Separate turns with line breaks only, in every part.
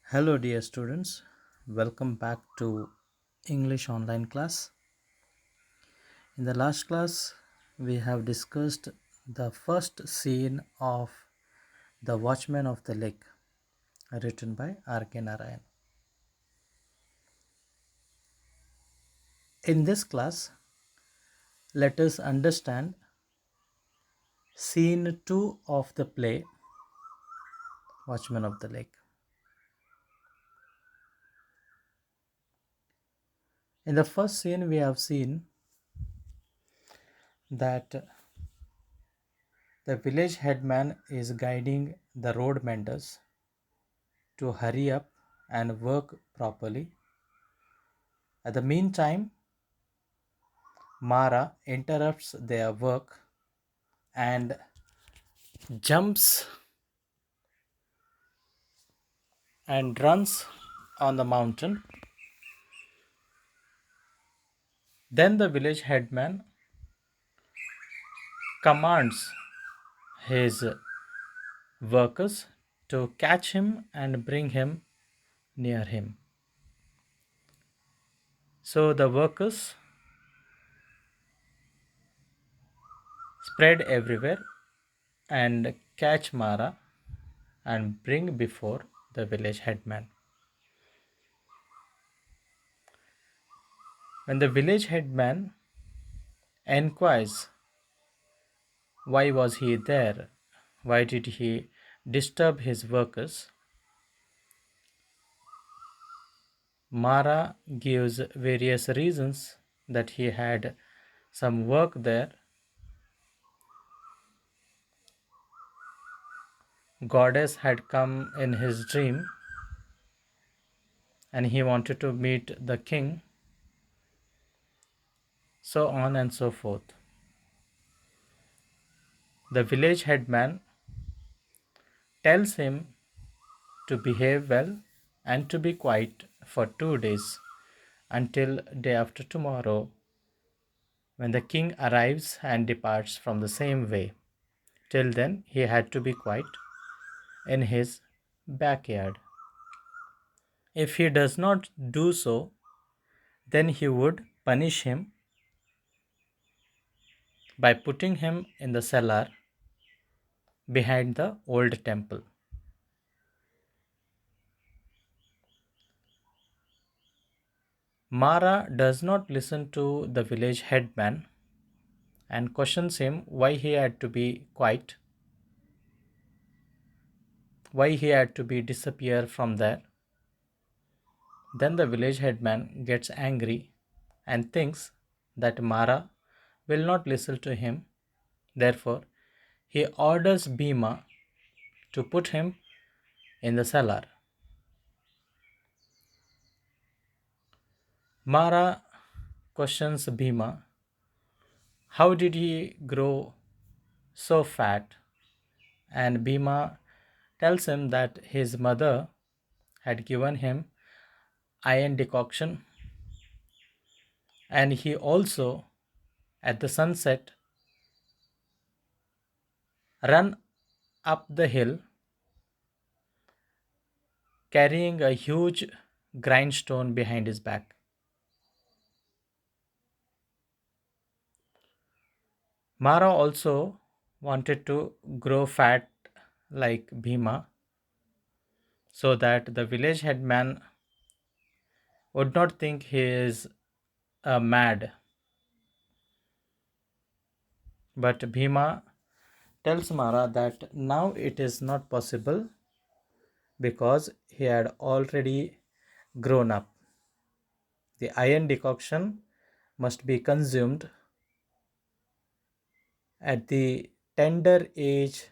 Hello, dear students. Welcome back to English online class. In the last class, we have discussed the first scene of The Watchman of the Lake, written by R.K Narayan. In this class, let us understand Scene 2 of the play Watchman of the Lake. In the first scene, we have seen that the village headman is guiding the road menders to hurry up and work properly. At the meantime, Mara interrupts their work and jumps and runs on the mountain. Then the village headman commands his workers to catch him and bring him near him. So the workers spread everywhere and catch Mara and bring before the village headman. When the village headman inquires why was he there, why did he disturb his workers, Mara gives various reasons that he had some work there. Goddess had come in his dream and he wanted to meet the king, so on and so forth. The village headman tells him to behave well and to be quiet for 2 days until day after tomorrow when the king arrives and departs from the same way. Till then, he had to be quiet in his backyard. If he does not do so, then he would punish him by putting him in the cellar behind the old temple. Mara does not listen to the village headman and questions him why he had to be quiet, why he had to be disappear from there. Then the village headman gets angry and thinks that Mara will not listen to him. Therefore, he orders Bhima to put him in the cellar. Mara questions Bhima, how did he grow so fat? And Bhima tells him that his mother had given him iron decoction, and he also, at the sunset, ran up the hill carrying a huge grindstone behind his back. Mara also wanted to grow fat like Bhima so that the village headman would not think he is mad. But Bhima tells Mara that now it is not possible because he had already grown up. The iron decoction must be consumed at the tender age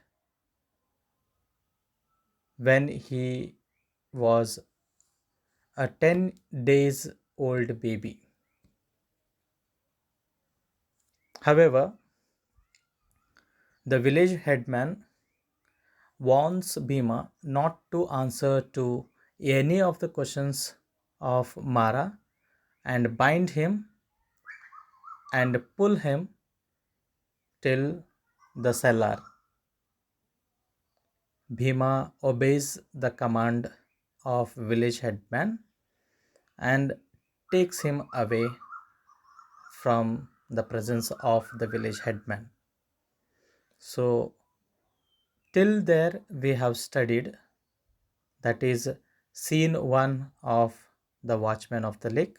when he was a 10 days old baby. However, the village headman warns Bhima not to answer to any of the questions of Mara and bind him and pull him till the cellar. Bhima obeys the command of village headman and takes him away from the presence of the village headman. So, till there we have studied, that is scene 1 of the Watchman of the Lake.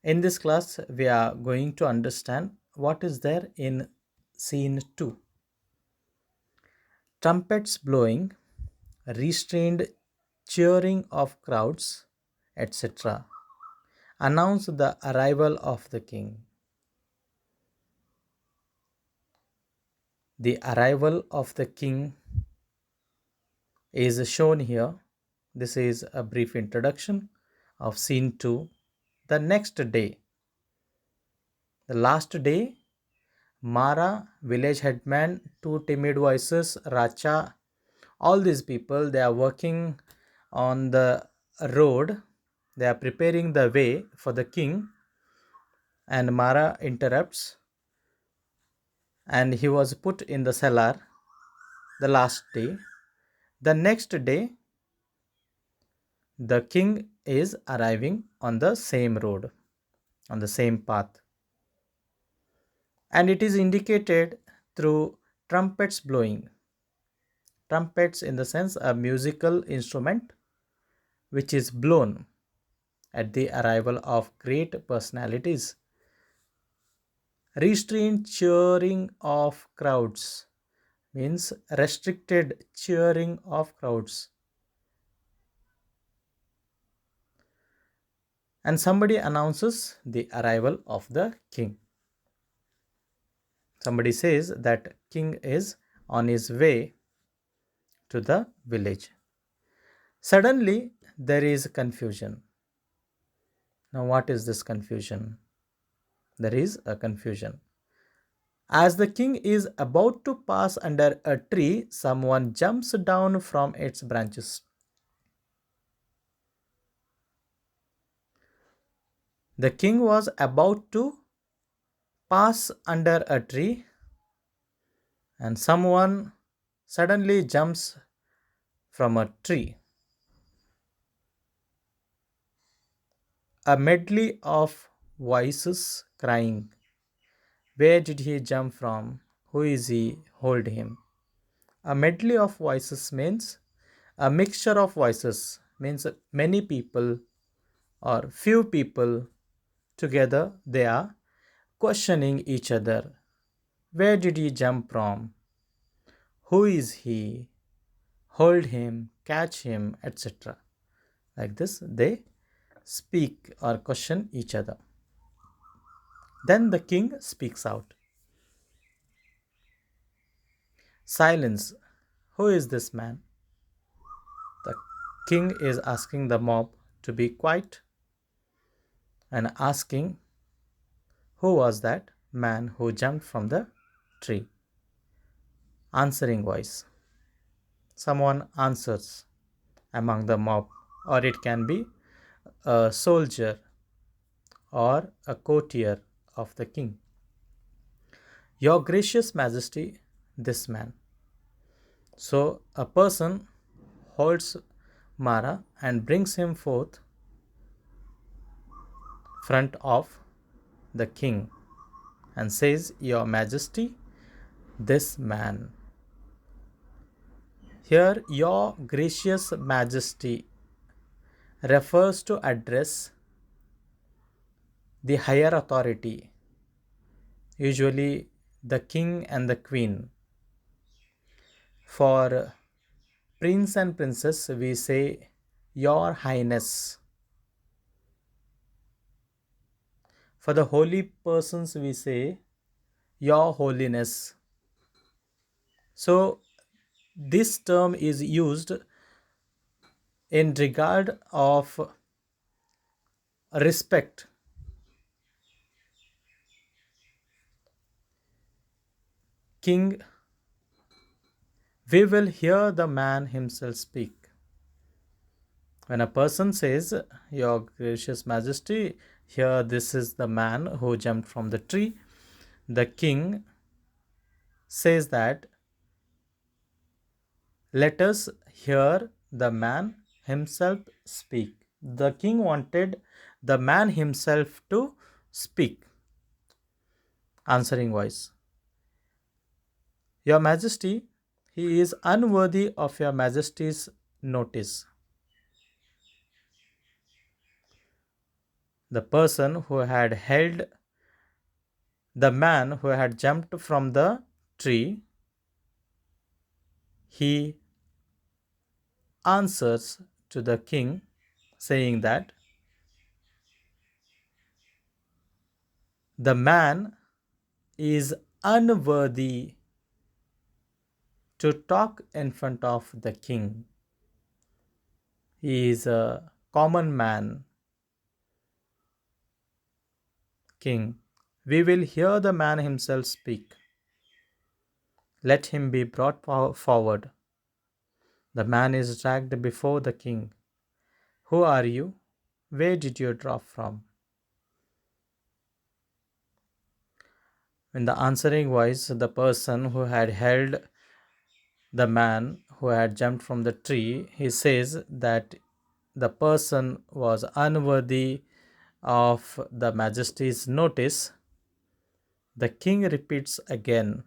In this class, we are going to understand what is there in scene 2. Trumpets blowing, restrained cheering of crowds, etc., announce the arrival of the king. The arrival of the king is shown here. This is a brief introduction of scene 2. The next day, the last day, Mara, village headman, two timid voices, Racha, all these people, they are working on the road. They are preparing the way for the king. And Mara interrupts, and he was put in the cellar the last day. The next day, the king is arriving on the same road, on the same path. And it is indicated through trumpets blowing. Trumpets, in the sense, a musical instrument which is blown at the arrival of great personalities. Restrained cheering of crowds means restricted cheering of crowds. And somebody announces the arrival of the king. Somebody says that king is on his way to the village. Suddenly, there is confusion. Now, what is this confusion? There is a confusion. As the king is about to pass under a tree, someone jumps down from its branches. The king was about to pass under a tree, and someone suddenly jumps from a tree. A medley of voices crying, "Where did he jump from? Who is he? Hold him." A medley of voices means a mixture of voices, means many people or few people together, they are questioning each other. Where did he jump from? Who is he? Hold him, catch him, etc. Like this, they speak or question each other. Then the king speaks out. Silence. Who is this man? The king is asking the mob to be quiet and asking, who was that man who jumped from the tree? Answering voice. Someone answers among the mob, or it can be a soldier or a courtier of the king. Your gracious majesty, this man. So a person holds Mara and brings him forth front of the king and says, Your Majesty, this man. Here, Your Gracious Majesty refers to address the higher authority, usually the king and the queen. For prince and princess, we say, Your Highness. For the holy persons, we say, Your Holiness. So, this term is used in regard of respect. King, we will hear the man himself speak. When a person says, Your gracious majesty, here this is the man who jumped from the tree, the king says that, let us hear the man himself speak. The king wanted the man himself to speak. Answering voice: Your Majesty, he is unworthy of your Majesty's notice. The person who had held the man who had jumped from the tree, he answers to the king saying that the man is unworthy to talk in front of the king. He is a common man, king. We will hear the man himself speak. Let him be brought forward. The man is dragged before the king. Who are you? Where did you drop from? In the answering voice, the person who had held the man who had jumped from the tree, he says that the person was unworthy of the Majesty's notice. The king repeats again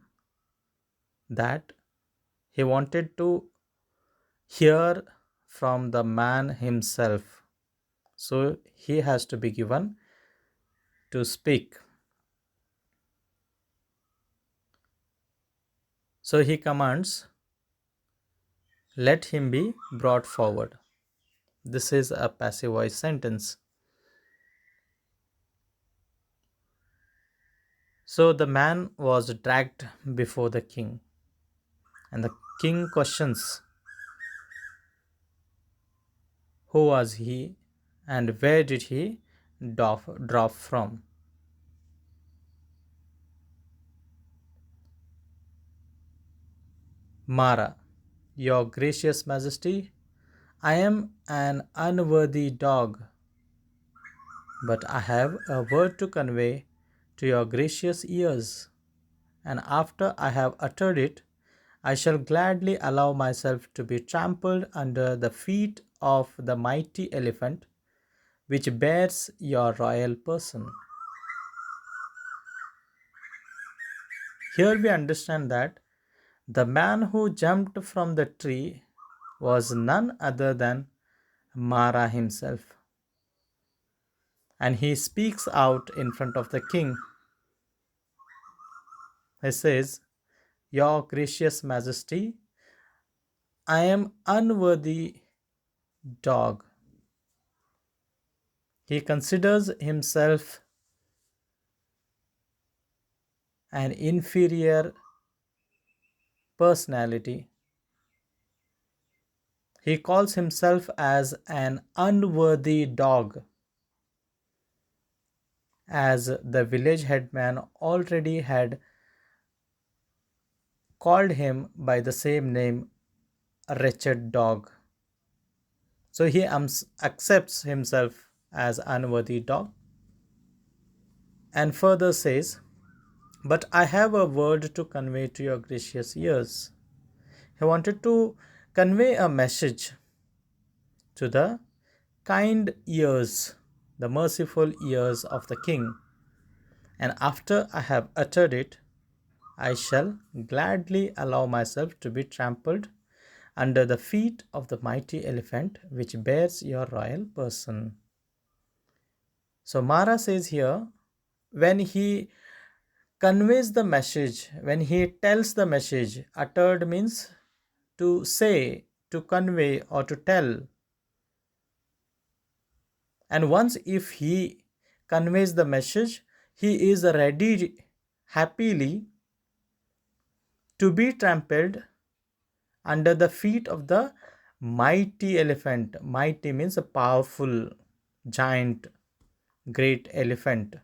that he wanted to hear from the man himself. So he has to be given to speak. So he commands, let him be brought forward. This is a passive voice sentence. So the man was dragged before the king, and the king questions, who was he and where did he drop from? Mara, your gracious majesty, I am an unworthy dog, but I have a word to convey to your gracious ears, and after I have uttered it, I shall gladly allow myself to be trampled under the feet of the mighty elephant which bears your royal person. Here we understand that the man who jumped from the tree was none other than Mara himself. And he speaks out in front of the king. He says, Your gracious majesty, I am unworthy dog. He considers himself an inferior personality. He calls himself as an unworthy dog, as the village headman already had called him by the same name, wretched dog. So he accepts himself as unworthy dog and further says, But I have a word to convey to your gracious ears. He wanted to convey a message to the kind ears, the merciful ears of the king. And after I have uttered it, I shall gladly allow myself to be trampled under the feet of the mighty elephant which bears your royal person. So Mara says here, when he conveys the message, when he tells the message, uttered means to say, to convey, or to tell. And once if he conveys the message, he is ready happily to be trampled under the feet of the mighty elephant. Mighty means a powerful, giant, great elephant.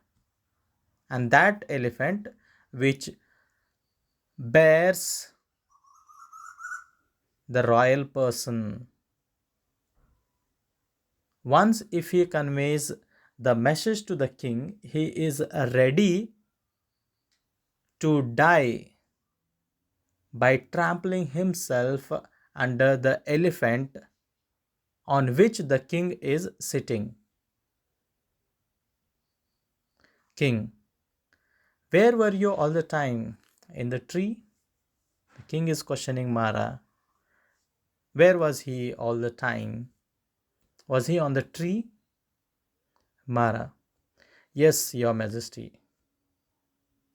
And that elephant which bears the royal person. Once if he conveys the message to the king, he is ready to die by trampling himself under the elephant on which the king is sitting. King, where were you all the time? In the tree? The king is questioning Mara. Where was he all the time? Was he on the tree? Mara, yes, your majesty.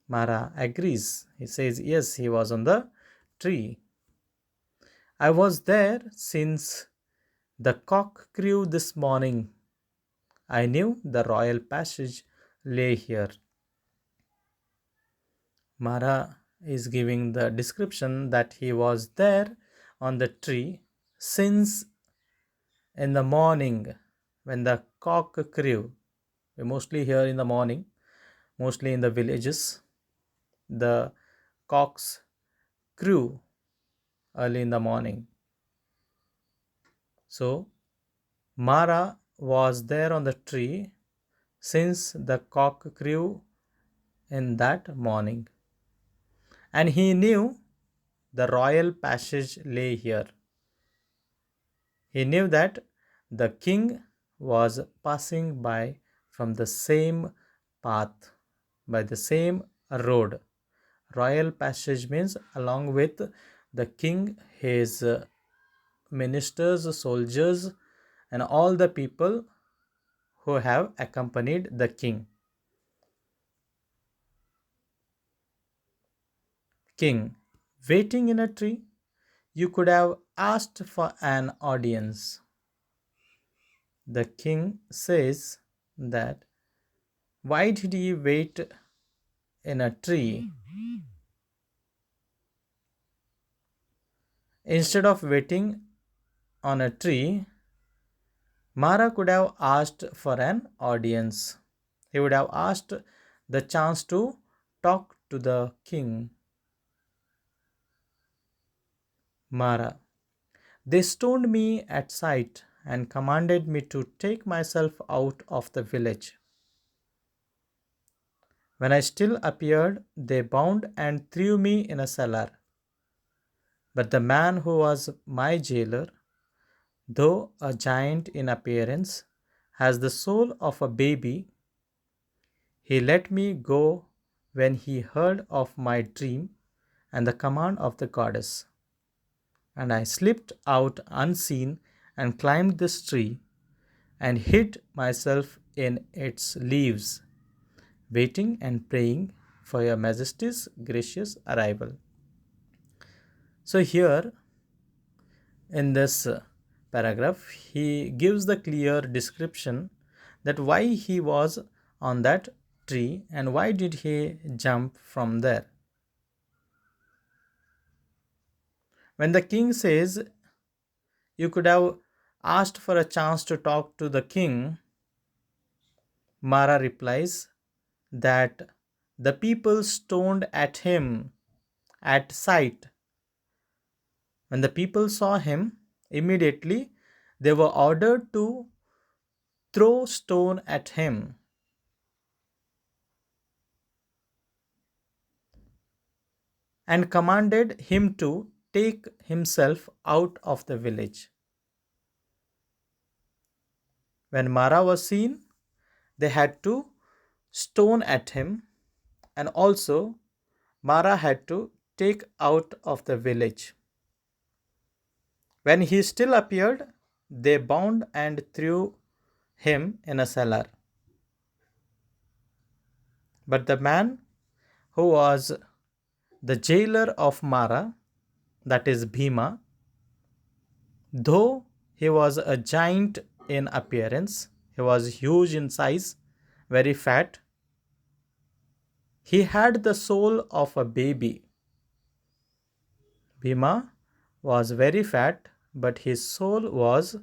Mara agrees. He says, yes, he was on the tree. I was there since the cock crew this morning. I knew the royal passage lay here. Mara is giving the description that he was there on the tree since in the morning when the cock crew. We mostly hear in the morning, mostly in the villages, the cocks crew early in the morning. So Mara was there on the tree since the cock crew in that morning, and he knew the royal passage lay here. He knew that the king was passing by from the same path, by the same road. Royal passage means along with the king, his ministers, soldiers, and all the people who have accompanied the king. King, waiting in a tree, you could have asked for an audience. The king says that why did he wait in a tree? Instead of waiting on a tree, Mara could have asked for an audience. He would have asked the chance to talk to the king. Mara, they stoned me at sight and commanded me to take myself out of the village. When I still appeared, they bound and threw me in a cellar. But the man who was my jailer, though a giant in appearance, has the soul of a baby. He let me go when he heard of my dream and the command of the goddess. And I slipped out unseen and climbed this tree and hid myself in its leaves, waiting and praying for your majesty's gracious arrival. So, here in this paragraph, he gives the clear description that why he was on that tree and why did he jump from there. When the king says, you could have asked for a chance to talk to the king, Mara replies that the people stoned at him at sight. When the people saw him, immediately they were ordered to throw stone at him. And commanded him to take himself out of the village. When Mara was seen, they had to stone at him, and also Mara had to take out of the village. When he still appeared, they bound and threw him in a cellar. But the man who was the jailer of Mara, that is Bhima, though he was a giant in appearance, he was huge in size, very fat, he had the soul of a baby. Bhima was very fat, but his soul was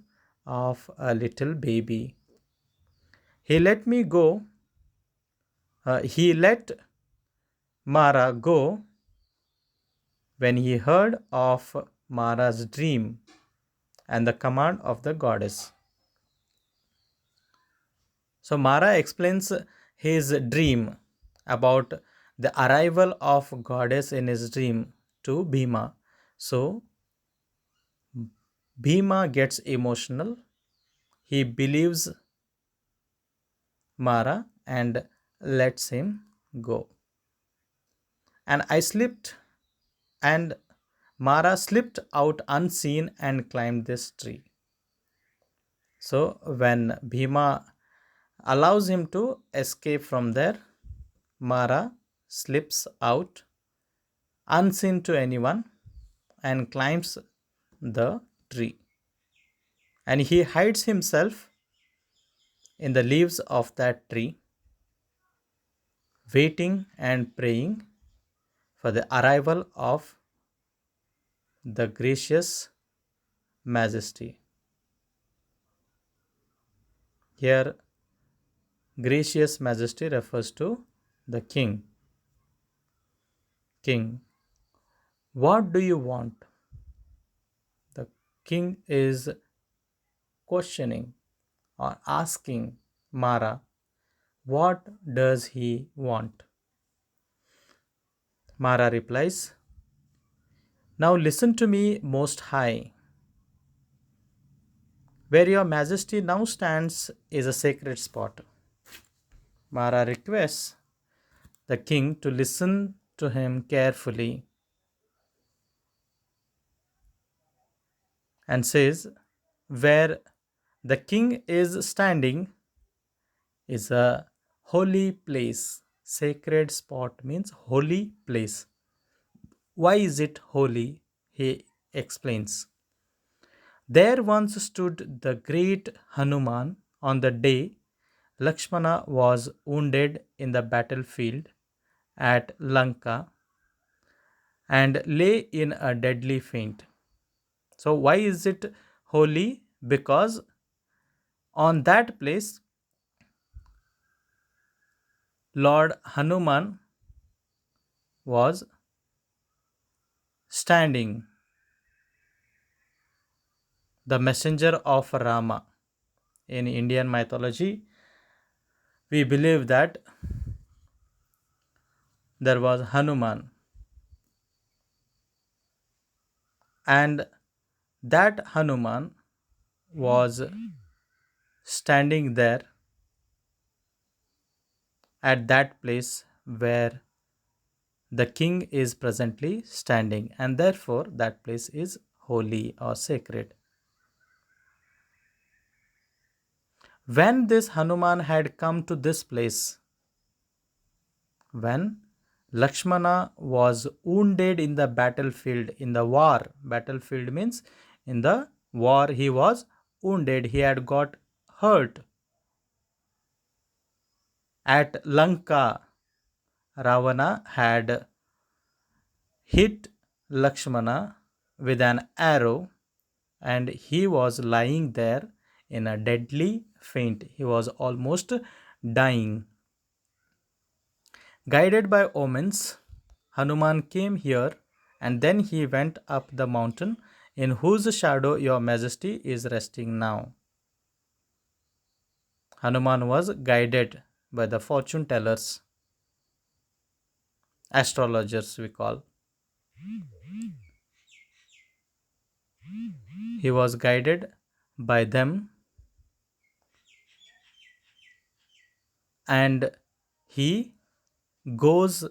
of a little baby. He let me go. He let Mara go when he heard of Mara's dream and the command of the goddess. So Mara explains his dream about the arrival of goddess in his dream to Bhima. So Bhima gets emotional He believes Mara and lets him go. And I slipped, and Mara slipped out unseen and climbed this tree. So when Bhima allows him to escape from there, Mara slips out unseen to anyone and climbs the tree. And he hides himself in the leaves of that tree, waiting and praying for the arrival of the gracious majesty. Here, gracious majesty refers to the king. King, what do you want? The king is questioning or asking Mara, what does he want? Mara replies, now listen to me, Most High. Where your majesty now stands is a sacred spot. Mara requests the king to listen to him carefully and says, where the king is standing is a holy place. Sacred spot means holy place. Why is it holy? He explains. There once stood the great Hanuman on the day Lakshmana was wounded in the battlefield at Lanka and lay in a deadly faint. So, why is it holy? Because on that place, Lord Hanuman was standing, the messenger of Rama. In Indian mythology, we believe that there was Hanuman, and that Hanuman was standing there at that place where the king is presently standing, and therefore that place is holy or sacred. When this Hanuman had come to this place, when Lakshmana was wounded in the battlefield, in the war, battlefield means in the war he was wounded, he had got hurt. At Lanka, Ravana had hit Lakshmana with an arrow and he was lying there in a deadly faint. He was almost dying. Guided by omens, Hanuman came here and then he went up the mountain in whose shadow your majesty is resting now. Hanuman was guided by the fortune tellers, astrologers we call. He was guided by them and he goes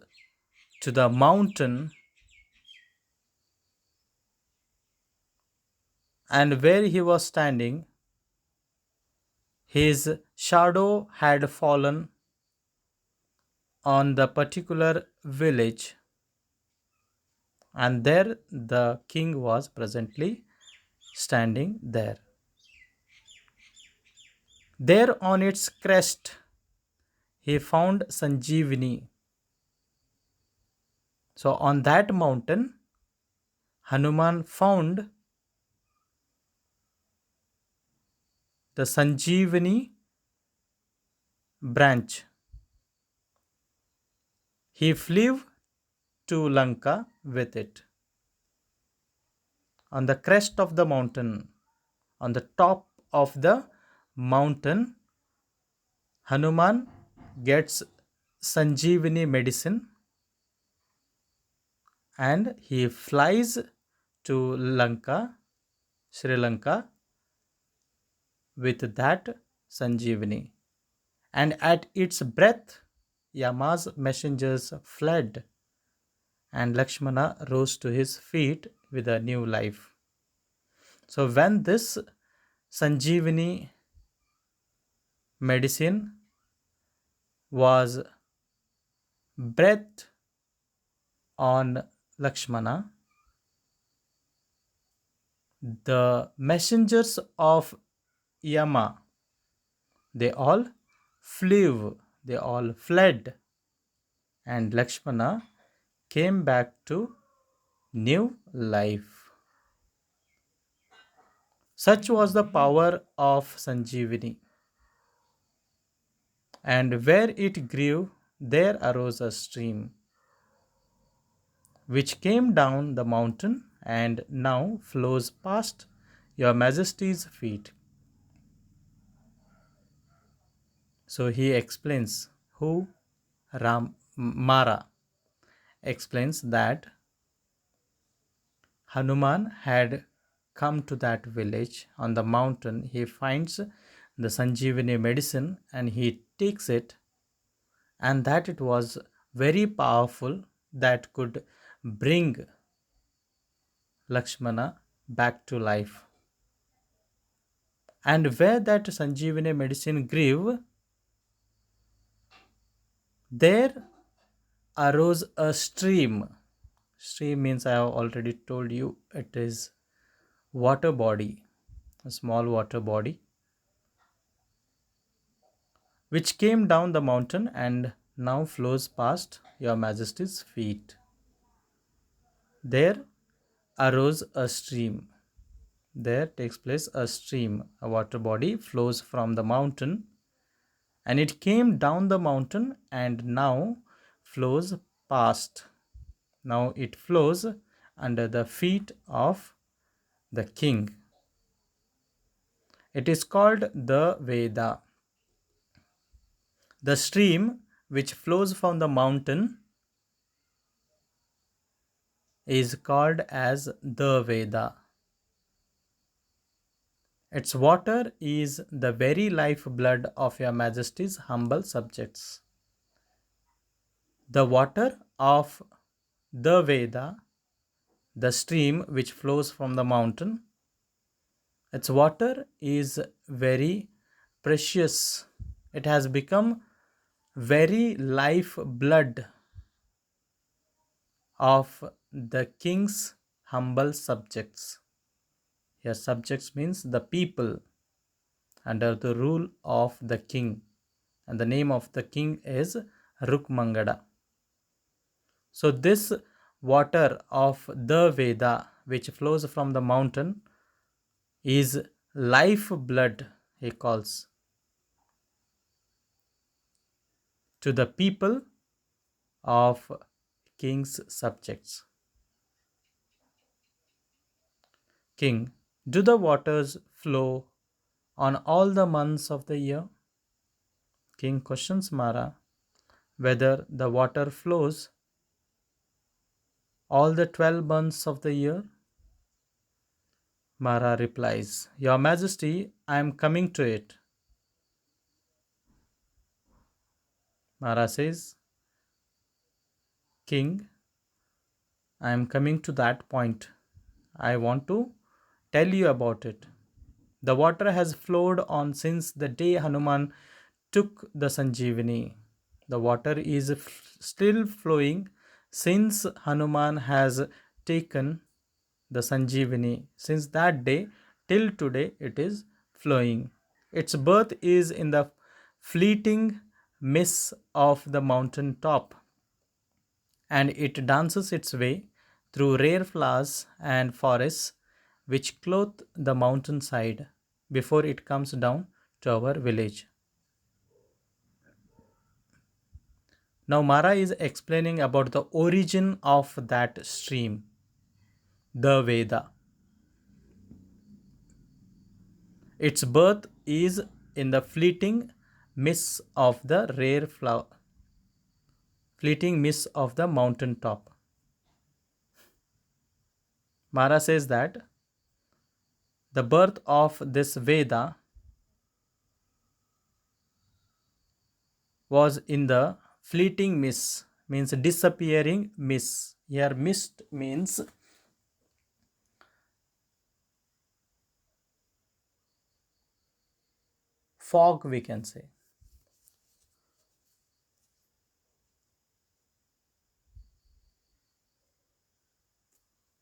to the mountain, and where he was standing, his shadow had fallen on the particular village, and there the king was presently standing there. There on its crest, he found Sanjeevani. So, on that mountain, Hanuman found the Sanjeevani branch. He flew to Lanka with it. On the crest of the mountain, on the top of the mountain, Hanuman gets Sanjeevani medicine and he flies to Lanka, Sri Lanka, with that Sanjeevani. And at its breath, Yama's messengers fled, and Lakshmana rose to his feet with a new life. So, when this Sanjeevani medicine was breathed on Lakshmana, the messengers of Yama, they all flew, they all fled, and Lakshmana came back to new life. Such was the power of Sanjeevani. And where it grew, there arose a stream, which came down the mountain and now flows past your Majesty's feet. So he explains who Mara explains that Hanuman had come to that village on the mountain. He finds the Sanjeevani medicine and he takes it, and that it was very powerful, that could bring Lakshmana back to life. And where that Sanjeevani medicine grew, there arose a stream. Stream means, I have already told you, it is water body, a small water body, which came down the mountain and now flows past your Majesty's feet. There arose a stream. There takes place a stream, a water body flows from the mountain, and it came down the mountain and now flows past. Now it flows under the feet of the king. It is called the Veda. The stream which flows from the mountain is called as the Veda. Its water is the very lifeblood of your Majesty's humble subjects. The water of the Veda, the stream which flows from the mountain, its water is very precious. It has become very lifeblood of the king's humble subjects. Here, subjects means the people under the rule of the king, and the name of the king is Rukmangada. So, this water of the Veda, which flows from the mountain, is life blood, he calls, to the people of king's subjects. King, do the waters flow on all the months of the year? King questions Mara whether the water flows all the 12 months of the year. Mara replies, Your Majesty, I am coming to it. Mara says, King, I am coming to that point. I want to tell you about it. The water has flowed on since the day Hanuman took the Sanjeevani. The water is still flowing since Hanuman has taken the Sanjeevani. Since that day till today, it is flowing. Its birth is in the fleeting mist of the mountain top, and it dances its way through rare flowers and forests which clothe the mountainside before it comes down to our village. Now, Mara is explaining about the origin of that stream, the Veda. Its birth is in the fleeting mists of the fleeting mists of the mountain top. Mara says that the birth of this Veda was in the fleeting mist, means disappearing mist. Here mist means fog, we can say.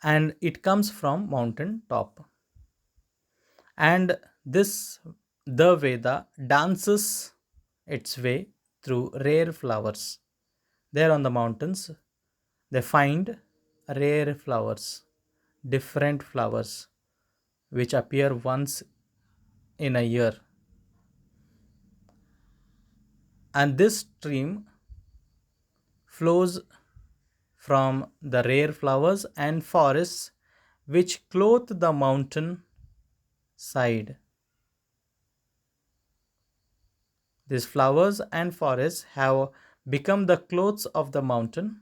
And it comes from mountain top. And this the Veda dances its way through rare flowers. There on the mountains, they find rare flowers, different flowers, which appear once in a year. And this stream flows from the rare flowers and forests which clothe the mountain side. These flowers and forests have become the clothes of the mountain,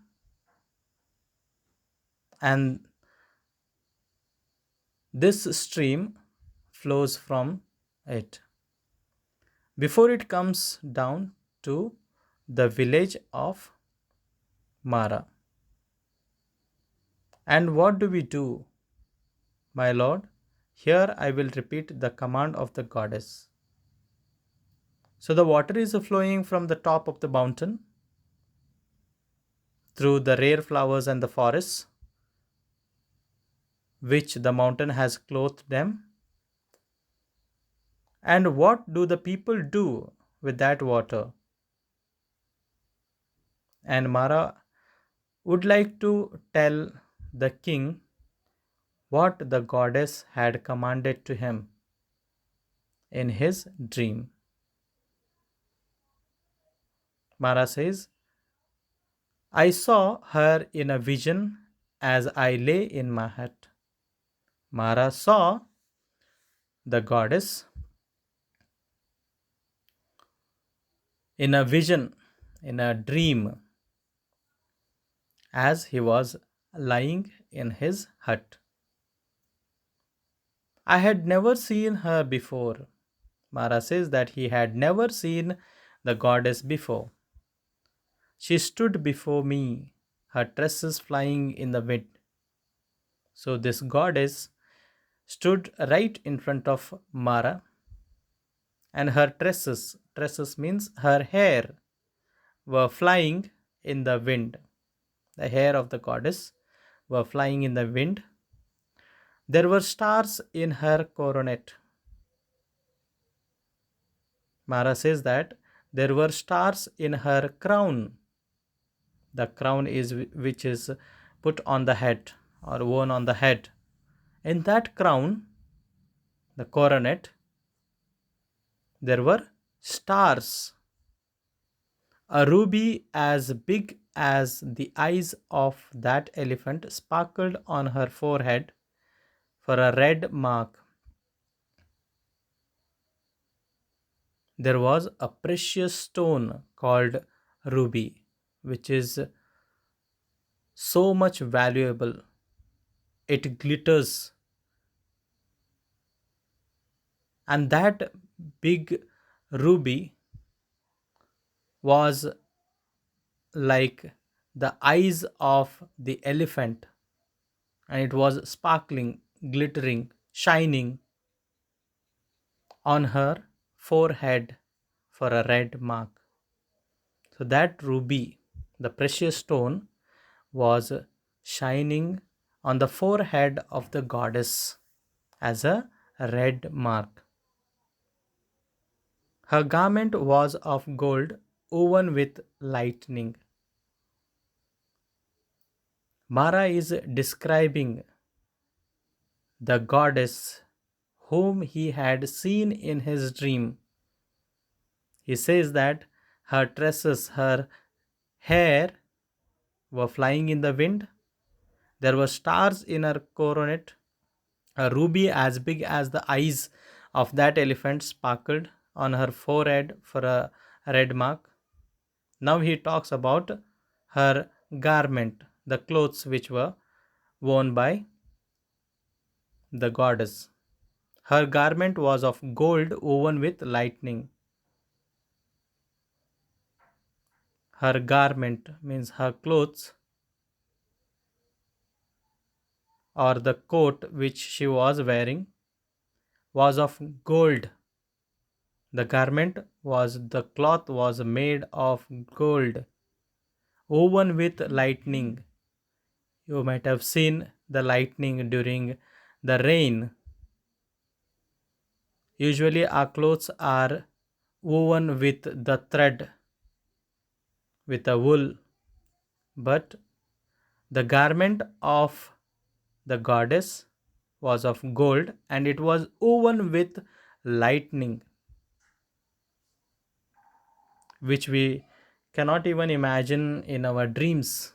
and this stream flows from it before it comes down to the village of Mara. And what do we do, my lord? Here I will repeat the command of the goddess. So the water is flowing from the top of the mountain through the rare flowers and the forests which the mountain has clothed them. And what do the people do with that water? And Mara would like to tell the king what the goddess had commanded to him in his dream. Mara says, I saw her in a vision as I lay in my hut. Mara saw the goddess in a vision, in a dream, as he was lying in his hut. I had never seen her before. Mara says that he had never seen the goddess before. She stood before me, her tresses flying in the wind. So, this goddess stood right in front of Mara, and her tresses means her hair, were flying in the wind. The hair of the goddess were flying in the wind. There were stars in her coronet. Mara says that there were stars in her crown. The crown is which is put on the head or worn on the head. In that crown, the coronet, there were stars. A ruby as big as the eyes of that elephant sparkled on her forehead for a red mark. There was a precious stone called ruby, which is so much valuable. It glitters, and that big ruby was like the eyes of the elephant, and it was sparkling, glittering, shining on her forehead for a red mark. So that ruby, the precious stone, was shining on the forehead of the goddess as a red mark. Her garment was of gold woven with lightning. Mara is describing the goddess whom he had seen in his dream. He says that her tresses, her hair were flying in the wind. There were stars in her coronet. A ruby as big as the eyes of that elephant sparkled on her forehead for a red mark. Now he talks about her garment, the clothes which were worn by the goddess. Her garment was of gold woven with lightning. Her garment means her clothes or the coat which she was wearing was of gold. The garment was the cloth was made of gold, woven with lightning. You might have seen the lightning during the rain. Usually, our clothes are woven with the thread, with a wool, but the garment of the goddess was of gold and it was woven with lightning, which we cannot even imagine in our dreams.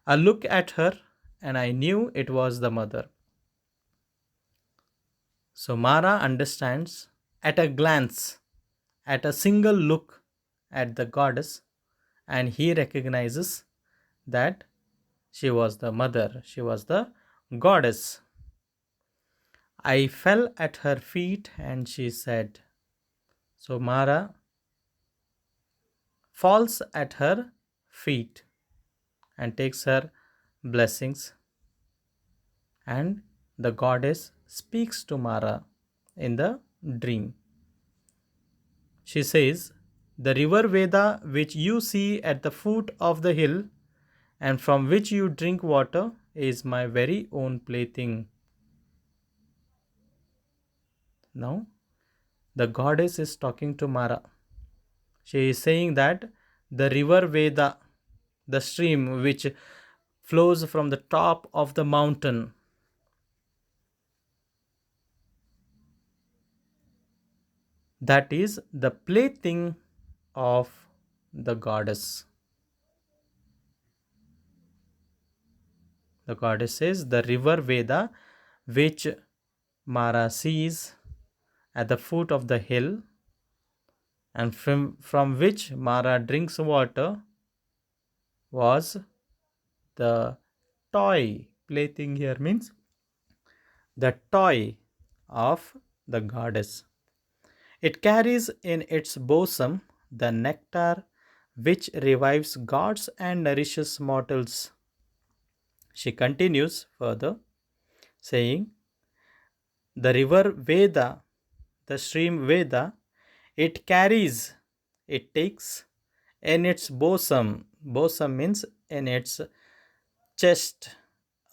I looked at her and I knew it was the mother. So Mara understands at a glance, at a single look at the goddess, and he recognizes that she was the mother, she was the goddess. I fell at her feet and she said, so Mara falls at her feet and takes her blessings, and the goddess speaks to Mara in the dream. She says, the river Veda which you see at the foot of the hill and from which you drink water is my very own plaything. Now, the goddess is talking to Mara. She is saying that the river Veda, the stream which flows from the top of the mountain, that is the plaything of the goddess. The goddess says the river Veda, which Mara sees at the foot of the hill and from which Mara drinks water, was the toy. Plaything here means the toy of the goddess. It carries in its bosom the nectar which revives gods and nourishes mortals. She continues further, saying, the river Veda, the stream Veda, it carries, it takes in its bosom means in its chest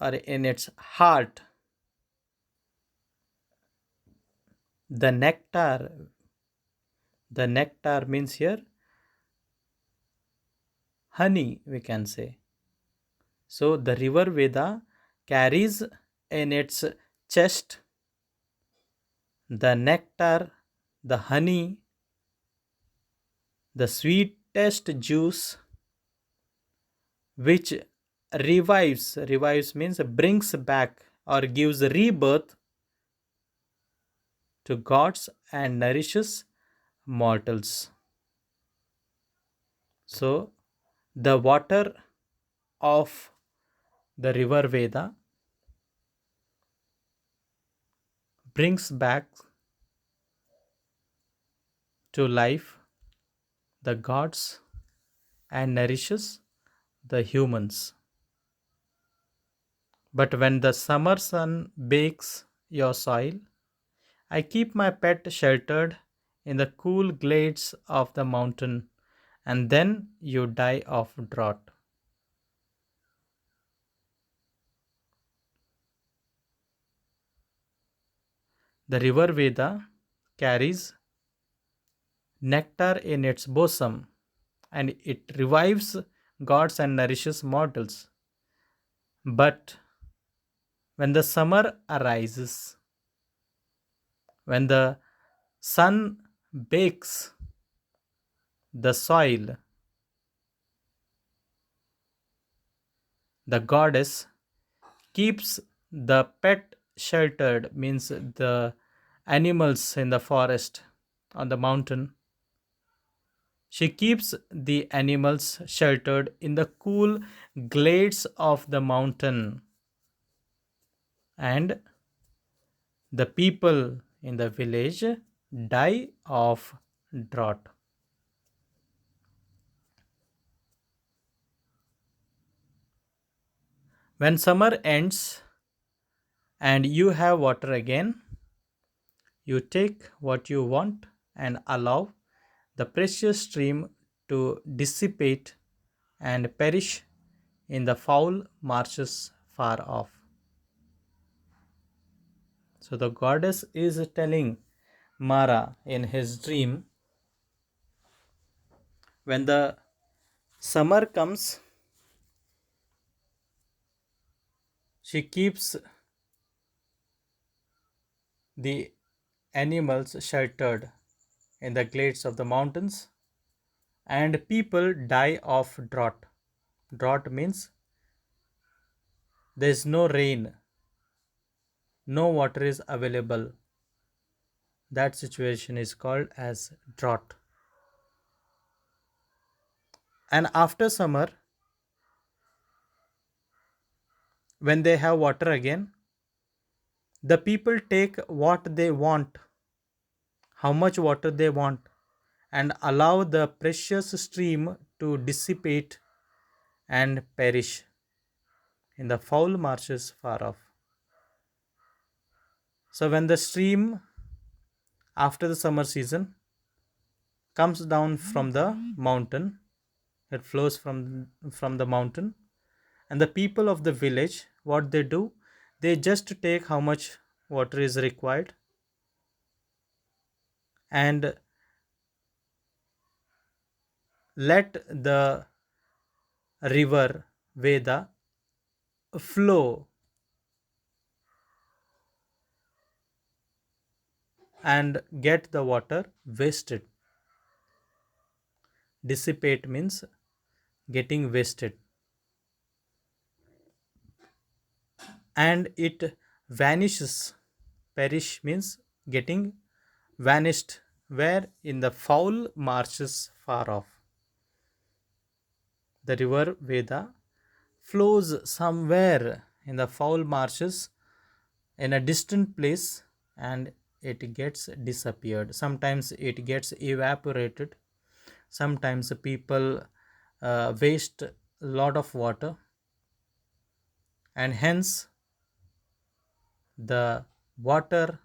or in its heart, the nectar. The nectar means here honey, we can say. So the river Veda carries in its chest the nectar, the honey, the sweetest juice which revives means brings back or gives rebirth to gods and nourishes mortals. So the water of the river Veda brings back to life the gods and nourishes the humans. But when the summer sun bakes your soil, I keep my pet sheltered in the cool glades of the mountain, and then you die of drought. The river Veda carries nectar in its bosom and it revives gods and nourishes mortals. But when the summer arises, when the sun bakes the soil, the goddess keeps the pet sheltered, means the animals in the forest on the mountain. She keeps the animals sheltered in the cool glades of the mountain, and the people in the village die of drought. When summer ends and you have water again, you take what you want and allow the precious stream to dissipate and perish in the foul marshes far off. So the goddess is telling Mara in his dream, when the summer comes, she keeps the animals sheltered in the glades of the mountains, and people die of drought. Drought means there is no rain, no water is available. That situation is called as drought. And after summer, when they have water again, the people take what they want, how much water they want, and allow the precious stream to dissipate and perish in the foul marshes far off. So, when the stream after the summer season comes down from the mountain, it flows from the mountain, and the people of the village, what they do, they just take how much water is required and let the river Veda flow and get the water wasted. Dissipate means getting wasted, and it vanishes. Perish means getting vanished, where in the foul marshes far off. The river Veda flows somewhere in the foul marshes in a distant place, and it gets disappeared. Sometimes it gets evaporated. Sometimes people waste a lot of water, and hence the water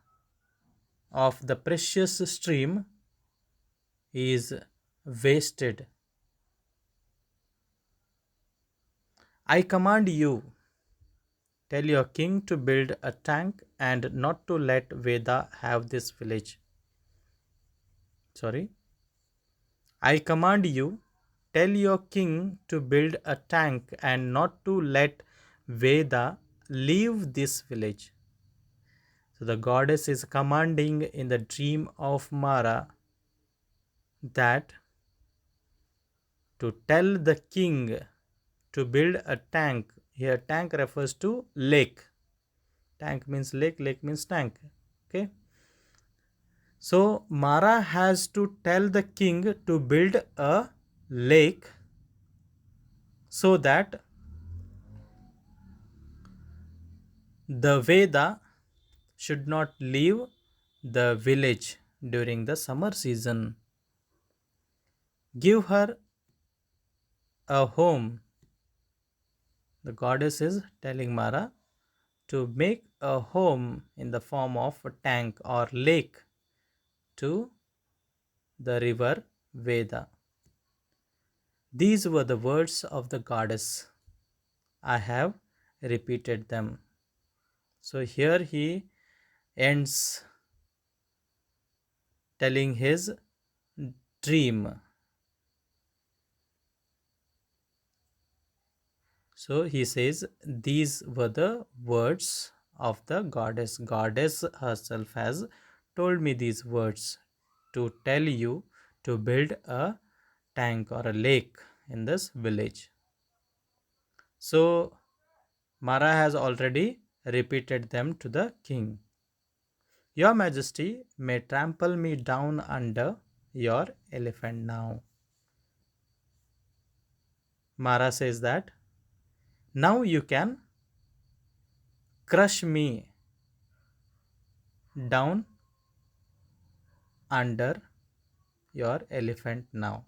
of the precious stream is wasted. I command you, tell your king to build a tank and not to let Veda have this village. Sorry. I command you, tell your king to build a tank and not to let Veda leave this village. So the goddess is commanding in the dream of Mara that to tell the king to build a tank. Here, tank refers to lake. Tank means lake, lake means tank. Okay. So Mara has to tell the king to build a lake so that the Veda should not leave the village during the summer season. Give her a home. The goddess is telling Mara to make a home in the form of a tank or lake to the river Veda. These were the words of the goddess. I have repeated them. So here he ends telling his dream. So he says, these were the words of the goddess. Goddess herself has told me these words to tell you to build a tank or a lake in this village. So Mara has already repeated them to the king. Your Majesty may trample me down under your elephant now. Mara says that now you can crush me down under your elephant now.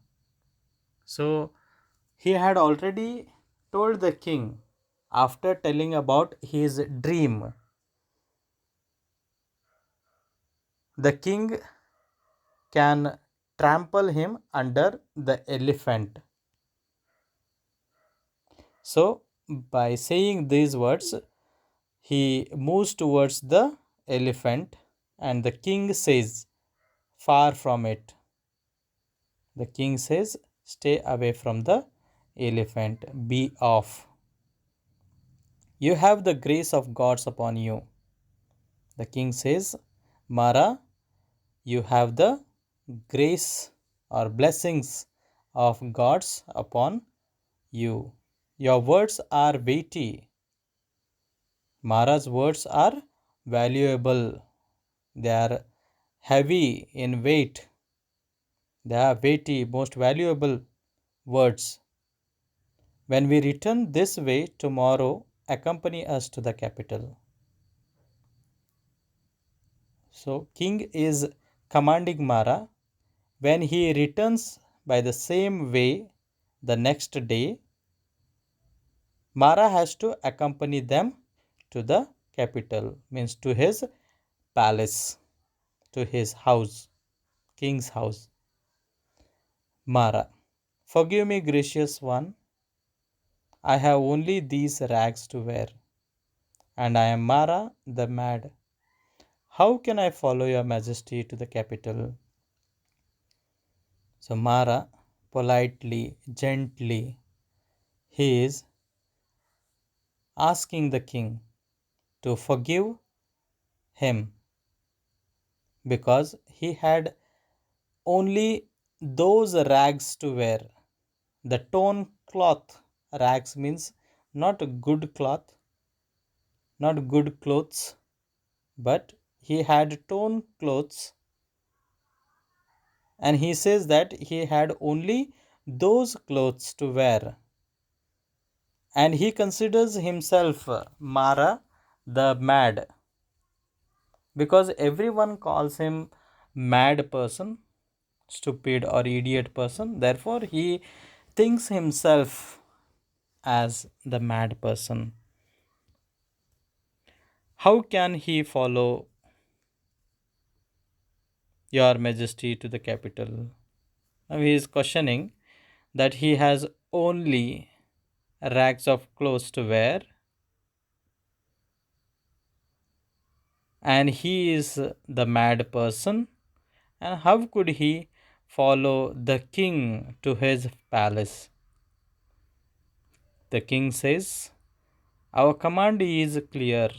So he had already told the king After telling about his dream, the king can trample him under the elephant. So, by saying these words, he moves towards the elephant, and the king says, far from it. The king says, stay away from the elephant, be off. You have the grace of gods upon you. The king says, Mara, you have the grace or blessings of gods upon you. Your words are weighty. Mara's words are valuable. They are heavy in weight. They are weighty, most valuable words. When we return this way tomorrow, accompany us to the capital. So, king is commanding Mara. When he returns by the same way the next day, Mara has to accompany them to the capital, means to his palace, to his house, king's house. Mara, forgive me, gracious one. I have only these rags to wear, and I am Mara the mad. How can I follow your majesty to the capital? So Mara, politely, gently, he is asking the king to forgive him because he had only those rags to wear. The torn cloth, rags means not good cloth, not good clothes, but he had torn clothes, and he says that he had only those clothes to wear, and he considers himself Mara the mad, because everyone calls him mad person, stupid or idiot person. Therefore, he thinks himself as the mad person. How can he follow your majesty to the capital? Now he is questioning that he has only rags of clothes to wear, and he is the mad person, and how could he follow the king to his palace? The king says, our command is clear.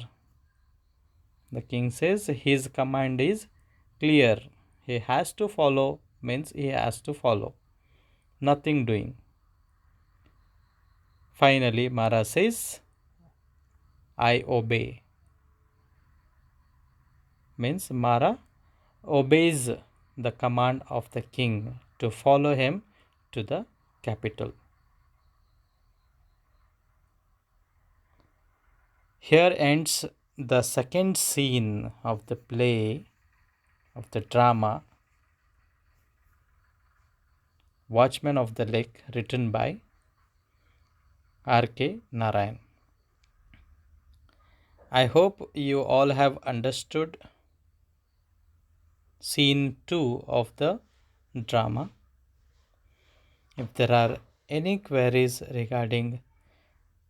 The king says his command is clear. He has to follow, means he has to follow. Nothing doing. Finally, Mara says, I obey. Means Mara obeys the command of the king to follow him to the capital. Here ends the second scene of the play, of the drama, Watchman of the Lake, written by R.K Narayan. I hope you all have understood scene 2 of the drama. If there are any queries regarding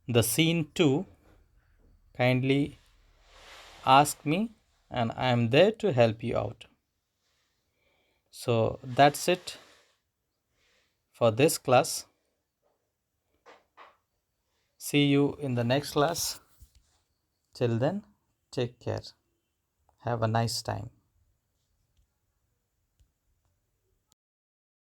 the scene 2, kindly ask me and I am there to help you out. So that's it for this class. See you in the next class. Till then, take care. Have a nice time.